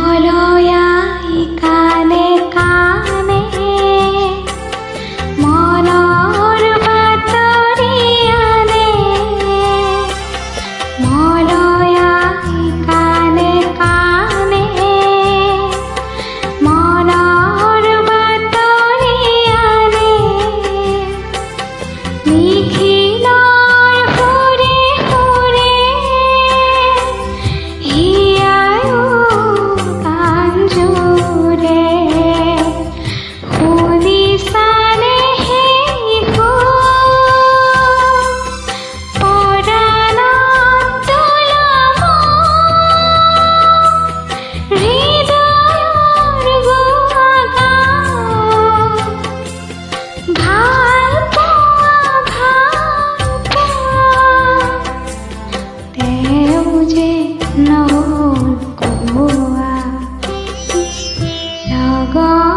মলয়াই কানে কানে মনৰ বাতৰি আনে মলয়াই কানে কানে মনৰ বাতৰি আনে নিখিলৰ সুৰে সুৰে হিয়াৰো গান জুৰে শুনিছানে সেই সুৰ পৰাণত তোলা মোৰ হৃদয়ৰ গোৱা গান ভাল পোৱা তেওঁ যে নহ'ল কোৱা লগৰ